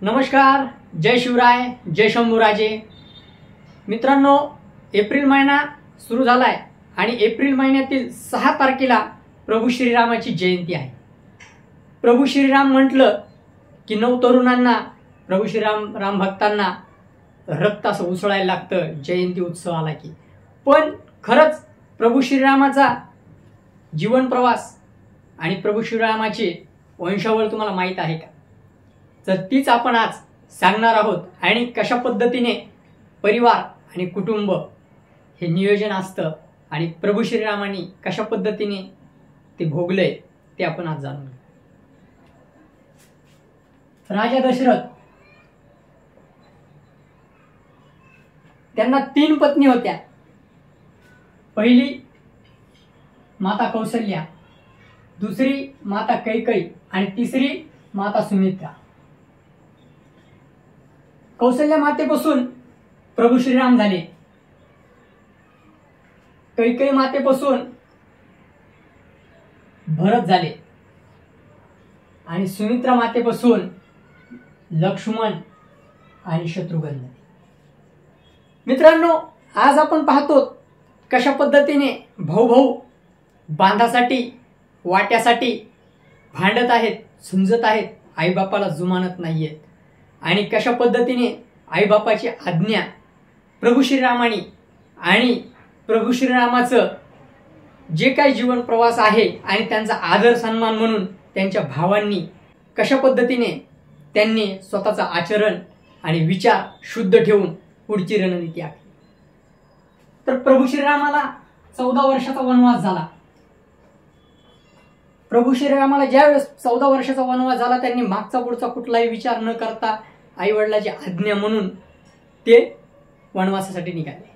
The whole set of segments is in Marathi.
नमस्कार, जय शिवराय, जय शंभूराजे। मित्रांनो, एप्रिल महिना सुरू झालाय आणि एप्रिल महिन्यातील 6 तारखेला प्रभू श्रीरामाची जयंती आहे। प्रभू श्रीराम म्हटलं की नवतरुणांना, प्रभू राम भक्तांना रक्त असं उसळायला लागतं जयंती उत्सव आला की। पण खरंच प्रभू श्रीरामाचा जीवन प्रवास आणि प्रभू श्रीरामाची वंशावळ तुम्हाला माहीत आहे का? तर तीच आपण आज सांगणार आहोत आणि कशा पद्धतीने परिवार आणि कुटुंब हे नियोजन असतं आणि प्रभू श्रीरामांनी कशा पद्धतीने ते भोगले ते आपण आज जाणून घेऊ। राजा दशरथ त्यांना 3 पत्नी होत्या। पहिली माता कौसल्या, दुसरी माता कैकेयी आणि तिसरी माता सुमित्रा। कौसल्या मातेपासून प्रभू श्रीराम झाले, कैकेयी मातेपासून भरत झाले आणि सुमित्रा मातेपासून लक्ष्मण आणि शत्रुघ्न झाले। मित्रांनो, आज आपण पाहतो कशा पद्धतीने भाऊ बांधासाठी, वाट्यासाठी भांडत आहेत, झुंजत आहेत, आईबापाला जुमानत नाहीयेत आणि कशा पद्धतीने आईबापाची आज्ञा प्रभू श्रीरामानी आणि प्रभू श्रीरामाचं जे काही जीवन प्रवास आहे आणि त्यांचा आदर सन्मान म्हणून त्यांच्या भावांनी कशा पद्धतीने त्यांनी स्वतःचं आचरण आणि विचार शुद्ध ठेवून पुढची रणनीती आखली। तर प्रभू श्रीरामाला 14 वर्षाचा वनवास झाला। प्रभू श्रीरामाला ज्यावेळेस 14 वर्षाचा वनवास झाला, त्यांनी मागचा पुढचा कुठलाही विचार न करता आई वडिलांची आज्ञा म्हणून ते वनवासासाठी निघाले।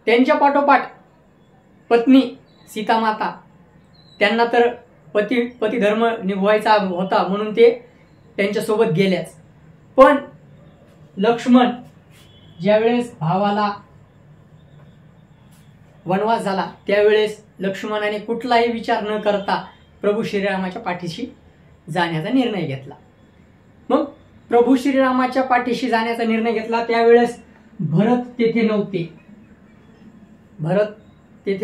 त्यांच्या पाठोपाठ पत्नी सीता माता, त्यांना तर पती धर्म निभवायचा होता म्हणून ते त्यांच्या सोबत गेल्याच। पण लक्ष्मण ज्यावेळेस भावाला वनवास झाला त्यावेळेस लक्ष्मणाने कुठलाही विचार न करता प्रभू श्रीरामाच्या पाठीशी जाण्याचा निर्णय घेतला। मग प्रभू श्रीरामाच्या पाठीशी जाण्याचा निर्णय घेतला त्यावेळेस भरत तेथे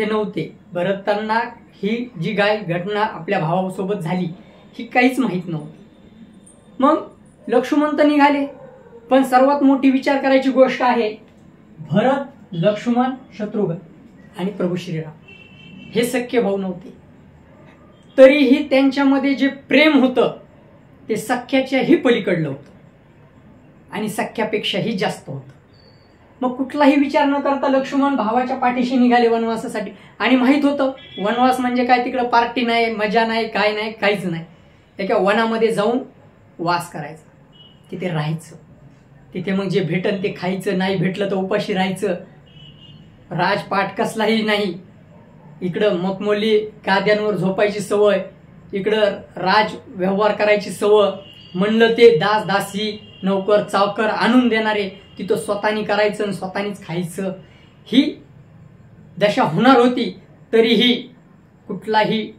नव्हते। भरतांना ही जी घटना आपल्या भावासोबत झाली ही काहीच माहीत नव्हती। मग लक्ष्मण तर निघाले, पण सर्वात मोठी विचार करायची गोष्ट आहे भरत, लक्ष्मण, शत्रुघ्न आणि प्रभू श्रीराम हे सख्खे भाऊ नव्हते। तरीही त्यांच्यामध्ये जे प्रेम होतं ते सख्याच्याही पलीकडलं होतं आणि सख्यापेक्षाही जास्त होतं। मग कुठलाही विचार न करता लक्ष्मण भावाच्या पाठीशी निघाले वनवासासाठी आणि माहीत होतं वनवास म्हणजे काय, तिकडं पार्टी नाही, मजा नाही, काय नाही, काहीच नाही। एका वनामध्ये जाऊन वास करायचा, तिथे राहायचं, तिथे मग जे भेटन ते खायचं, नाही भेटलं तर उपाशी राहायचं, राजपाट कसलाही नाही, इकडं मखमली गाद्यांवर झोपायची सवय, इकडं राज व्यवहार करायची सवय, म्हणलं ते दास दासी नौकर चावकर आणून देणारे तिथं स्वतःनी करायचं आणि स्वतःनीच खायचं, ही दशा होणार होती। तरीही कुठलाही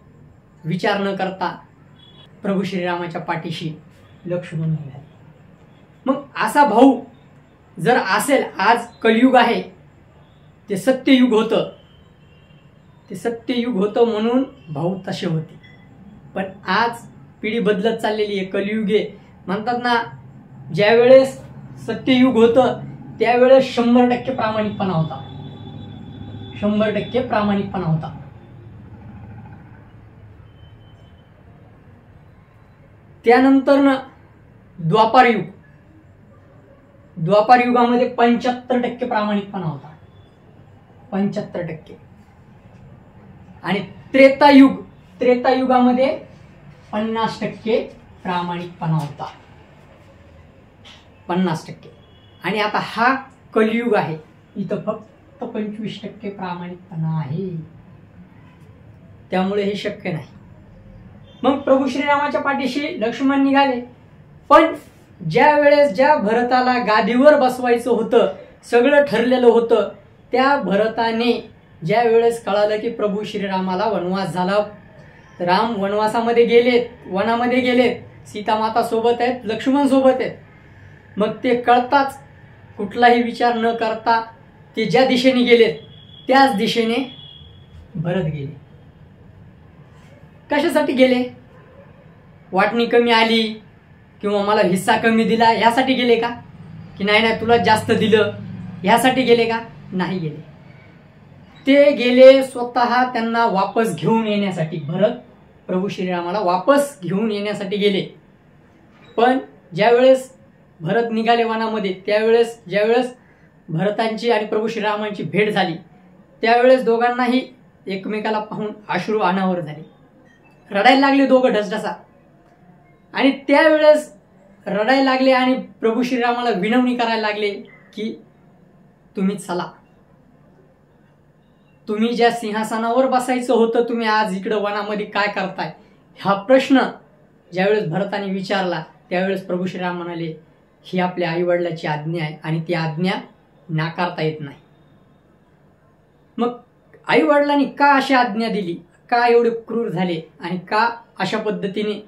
विचार न करता प्रभू श्रीरामाच्या पाठीशी लक्ष्मण निघाले। मग असा भाऊ जर असेल, आज कलियुग आहे, ते सत्ययुग होतं म्हणून भाऊ तसे होते। पण आज पिढी बदलत चाललेली आहे, कलियुग आहे। म्हणतात ना, ज्यावेळेस सत्ययुग होतं त्यावेळेस 100% प्रामाणिकपणा होता, 100% प्रामाणिकपणा होता। त्यानंतर द्वापार युगामध्ये 75% प्रामाणिकपणा होता, 75%। आणि त्रेतायुगामध्ये 50% प्रामाणिकपणा होता, 50%। आणि आता हा कलियुग आहे, इथं फक्त 25% प्रामाणिकपणा आहे। त्यामुळे हे शक्य नाही। मग प्रभू श्रीरामाच्या पाठीशी लक्ष्मण निघाले, पण ज्या भरताला गादीवर बसवायचं होतं, सगळं ठरलेलं होतं, त्या भरताने ज्या वेळेस कळालं की प्रभू श्रीरामाला वनवास झाला, राम वनवासामध्ये गेलेत, वनामध्ये गेलेत, सीता माता सोबत आहेत, लक्ष्मण सोबत आहेत, मग ते कळताच कुठलाही विचार न करता ते ज्या दिशेने गेलेत त्याच दिशेने भरत गेले. कशासाठी गेले? वाटणी कमी आली किंवा मला हिस्सा कमी दिला ह्यासाठी गेले का? की नाही तुला जास्त दिलं ह्यासाठी गेले का? नाही गेले. ते गेले स्वतः त्यांना वापस घेऊन येण्यासाठी. भरत प्रभू श्रीरामाला वापस घेऊन येण्यासाठी गेले. पण ज्यावेळेस भरत निघाले वनामध्ये त्यावेळेस ज्यावेळेस भरतांची आणि प्रभू श्रीरामांची भेट झाली त्यावेळेस दोघांनाही एकमेकाला पाहून अश्रू अनावर झाले. रडायला लागले दोघं ढसढसा. आणि त्यावेळेस रडायला लागले आणि प्रभू श्रीरामाला विनवणी करायला लागले की तुम्ही चला, तुम्ही ज्या सिंहासनावर बसायचं होतं तुम्ही आज इकडं वनामध्ये काय करताय? हा प्रश्न ज्यावेळेस भरताने विचारला त्यावेळेस प्रभू श्रीराम म्हणाले ही आपल्या आईवडिलाची आज्ञा आहे आणि ती आज्ञा नाकारता येत नाही. मग आईवडिलांनी का अशी आज्ञा दिली? का एवढे क्रूर झाले आणि का अशा पद्धतीने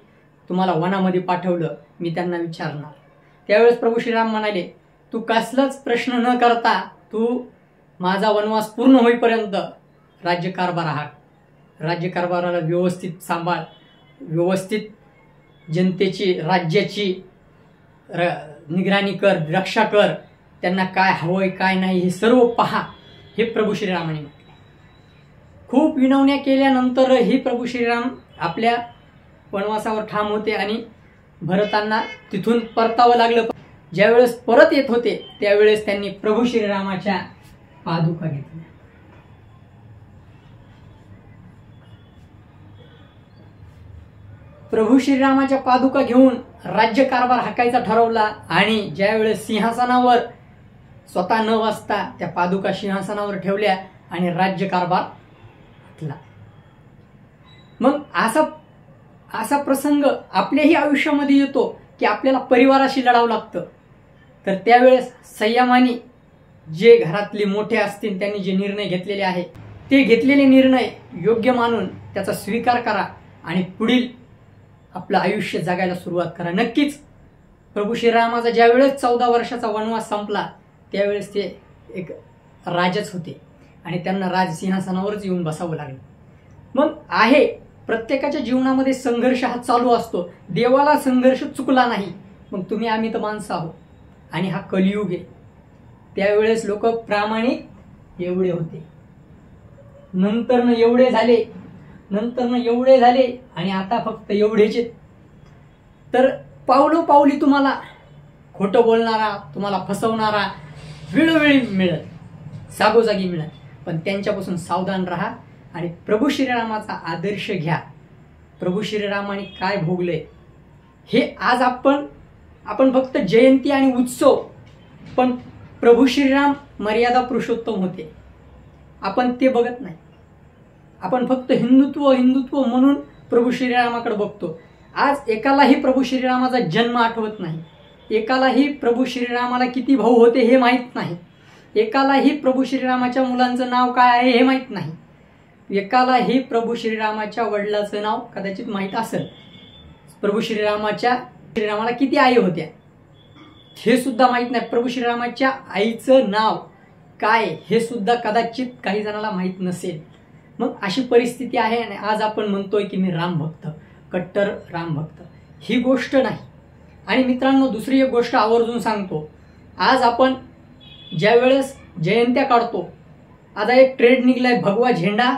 तुम्हाला वनामध्ये पाठवलं? मी त्यांना विचारणार. त्यावेळेस प्रभू श्रीराम म्हणाले तू कसलाच प्रश्न न करता तू माझा वनवास पूर्ण होईपर्यंत राज्यकारभार आहात. राज्यकारभाराला व्यवस्थित सांभाळ, व्यवस्थित जनतेची राज्याची निगराणी कर, रक्षा कर, त्यांना काय हवंय काय नाही हे सर्व पहा, हे प्रभू श्रीरामाने म्हटले. खूप विनवण्या केल्यानंतरही प्रभू श्रीराम आपल्या वनवासावर ठाम होते आणि भरतांना तिथून परतावं लागलं. ज्यावेळेस परत येत होते त्यावेळेस त्यांनी प्रभू श्रीरामाच्या पादुका घेतल्या. प्रभू श्रीरामाच्या पादुका घेऊन राज्यकारभार हाकायचा ठरवला आणि ज्यावेळेस सिंहासनावर स्वतः न बसता त्या पादुका सिंहासनावर ठेवल्या आणि राज्यकारभार हाकला. मग असा प्रसंग आपल्याही आयुष्यामध्ये येतो की आपल्याला परिवाराशी लढावं लागतं. तर त्यावेळेस संयमाने जे घरातले मोठे असतील त्यांनी जे निर्णय घेतलेले आहे ते घेतलेले निर्णय योग्य मानून त्याचा स्वीकार करा आणि पुढील आपलं आयुष्य जगायला सुरुवात करा. नक्कीच प्रभू श्रीरामाचा ज्यावेळेस 14 वर्षाचा वनवास संपला त्यावेळेस ते एक राजच होते आणि त्यांना राजसिंहासनावरच येऊन बसावं लागलं. मग आहे प्रत्येकाच्या जीवनामध्ये संघर्ष हा चालू असतो. देवाला संघर्ष चुकला नाही. मग तुम्ही आम्ही तर माणसं आहोत आणि हा कलियुग आहे. त्यावेळेस लोक प्रामाणिक एवढे होते, नंतरनं एवढे झाले आणि आता फक्त एवढेच. तर पावलोपावली तुम्हाला खोटं बोलणारा, तुम्हाला फसवणारा वेळोवेळी मिळेल, जागोजागी मिळेल. पण त्यांच्यापासून सावधान राहा आणि प्रभू श्रीरामाचा आदर्श घ्या. प्रभू श्रीरामाने काय भोगले हे आज आपण फक्त जयंती आणि उत्सव, पण प्रभू श्रीराम मर्यादा पुरुषोत्तम होते आपण ते बघत नाही. आपण फक्त हिंदुत्व म्हणून प्रभू श्रीरामाकडे बघतो. आज एकालाही प्रभू श्रीरामाचा जन्म आठवत नाही, एकालाही प्रभू श्रीरामाला किती भाऊ होते हे माहीत नाही, एकालाही प्रभू श्रीरामाच्या मुलांचं नाव काय आहे हे माहीत नाही, एकालाही प्रभू श्रीरामाच्या वडिलांचं नाव कदाचित माहीत असेल. प्रभू श्रीरामाला किती आई होत्या हे सुद्धा माहीत नाही. प्रभू श्रीरामाच्या आईचं नाव काय हे सुद्धा कदाचित काही जणांना माहीत नसेल. मग अशी परिस्थिती आहे आणि आज आपण म्हणतोय की मी रामभक्त, कट्टर रामभक्त. ही गोष्ट नाही. आणि मित्रांनो दुसरी एक गोष्ट आवर्जून सांगतो, आज आपण ज्यावेळेस जयंत्या काढतो, आता एक ट्रेंड निघलाय भगवा झेंडा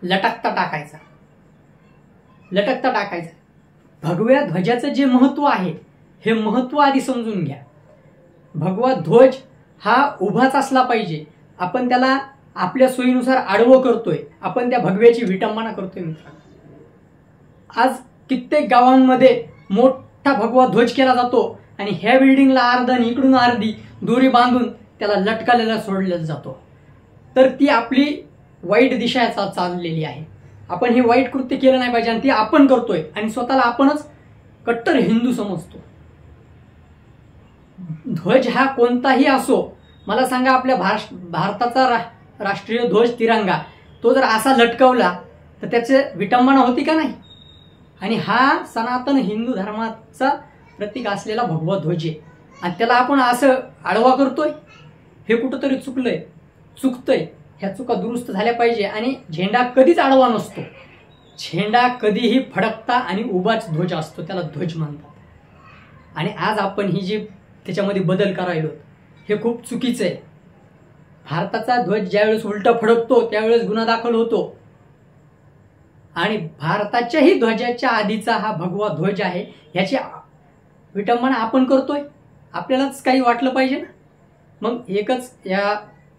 लटकता टाकायचा. भगव्या ध्वजाचं जे महत्व आहे हे महत्व आधी समजून घ्या. भगवा ध्वज हा उभाच असला पाहिजे. आपण त्याला आपल्या सोयीनुसार आडवं करतोय, आपण त्या भगव्याची विटंबना करतोय. मित्रांनो आज कित्येक गावांमध्ये मोठा भगवा ध्वज केला जातो आणि ह्या बिल्डिंगला अर्धा आणि इकडून अर्धी दोरी बांधून त्याला लटकालेला सोडला जातो. तर ती आपली वाईट दिशा चाललेली आहे. आपण हे वाईट कृत्य केलं नाही पाहिजे आणि ते आपण करतोय आणि स्वतःला आपणच कट्टर हिंदू समजतो. ध्वज हा कोणताही असो, मला सांगा आपल्या भारताचा राष्ट्रीय ध्वज तिरंगा तो जर असा लटकवला तर त्याचे विटंबना होती का नाही? आणि हा सनातन हिंदू धर्माचा प्रतीक असलेला भगवा ध्वज आहे. आणि त्याला आपण असं आडवा करतोय, हे कुठंतरी चुकतंय. ह्या चुका दुरुस्त झाल्या पाहिजे. आणि झेंडा कधीच आडवा नसतो, झेंडा कधीही फडकता आणि उभाच ध्वज असतो, त्याला ध्वज म्हणतात. आणि आज आपण ही जी त्याच्यामध्ये बदल करायलो हे खूप चुकीचं आहे. भारताचा ध्वज ज्यावेळेस उलटा फडकतो त्यावेळेस गुन्हा दाखल होतो. आणि भारताच्याही ध्वजाच्या आधीचा हा भगवा ध्वज आहे, ह्याची विटंबना आपण करतोय, आपल्यालाच काही वाटलं पाहिजे ना. मग एकच या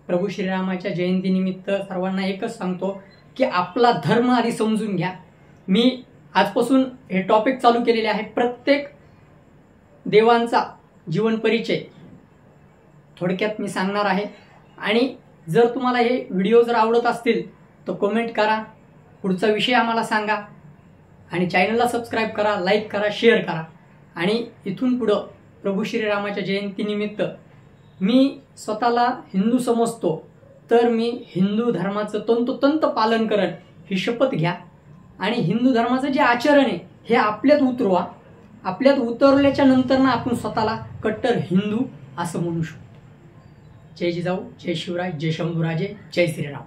प्रभू श्रीरामाच्या जयंतीनिमित्त सर्वांना एकच सांगतो की आपला धर्म आधी समजून घ्या. मी आजपासून हे टॉपिक चालू केलेले आहे. प्रत्येक देवांचा जीवन परिचय थोडक्यात मी सांगणार आहे. आणि जर तुम्हाला हे व्हिडिओ जर आवडत असतील तर कमेंट करा, पुढचा विषय आम्हाला सांगा, आणि चॅनलला सबस्क्राईब करा, लाईक करा, शेअर करा. आणि इथून पुढं प्रभू श्रीरामाच्या जयंतीनिमित्त मी स्वतःला हिंदू समजतो, तर मी हिंदू धर्माचं तंतोतंत पालन करेन ही शपथ घ्या. आणि हिंदू धर्माचं जे आचरण आहे हे आपल्यात उतरवा. आपल्यात उतरल्याच्या नंतर ना आपण स्वतःला कट्टर हिंदू असं म्हणू शकतो. जय जिजाऊ, जय शिवराय, जय शंभूराजे, जय श्रीराम.